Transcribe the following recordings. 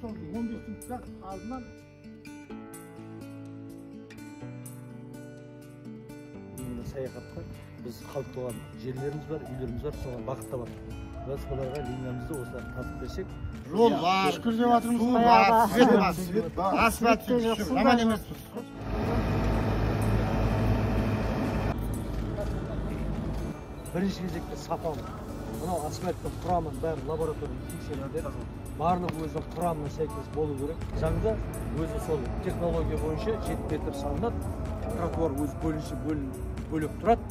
сол 15 сыныпта алдынан саяхатқа біз қалыптаған жерлеріміз бар, үйлеріміз бар, соған бағытта бар. Біз соларға линиямызды осылар тартып берсек, жол бар, шүкір деп жатырмыз, су бар, свет бар, асфальт жоқ, жаман емеспіз. Бірінші кезекте сапалы. Мынау асфальттың құрамын бәрі лабораторияда тексерілді. Барлығы өзінің құрамына сәйкес болу керек. Заңда өзі сол технология бойынша 7 метр салынады. Тротуар өзі бөлек тұрады.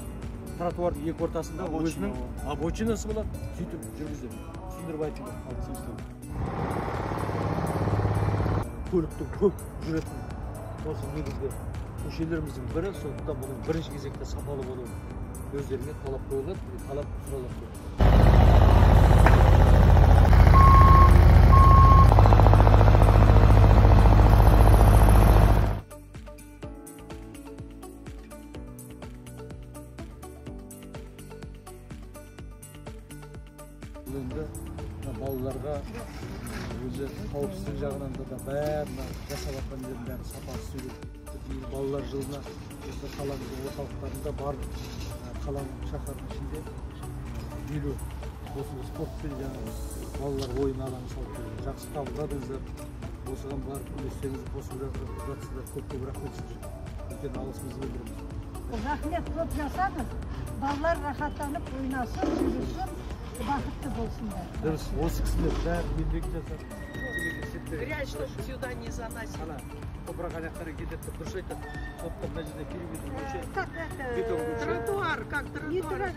Тротуардың екі ортасында өзінің обочинасы болады. Сөйтіп жүргізеді. Түсіндіріп айтыңдар. Көліктің көп жүретін осы негізгі көшелеріміздің бірі, сондықтан бұның бірінші кезекте сапалы болуы өздеріне талап қойылады, талап сұралады. Енді балаларға өзі қауіпсіздік жағынан да бәрін жасап жатқан жердің бәрі сапалы істеу керек. Балалар жылына осы қаламыздың орталықтарында бар, қаланың шаһардың ішінде 50 осы спортпен жаңағы балалар ойын алаңы салып береді. Жақсы табыладыңыздар. Осыған барып үлестеріңізді қосып жатсыздар. Көп рахмет сіздерге. Үлкен алғысымызды білдіреміз. Рахмет көп жасаңыз. Балалар рахаттанып ойнасын, жүрсін, бақытты болсындар. Дұрыс, осы кісілер бәрі еңбек жасап. Грязь, чтобы сюда не заносили. Топырақ аяқтары кетеді, дұрыс айтады. Сондықтан мына жерде перебетон көше. Тротуар, как тротуар.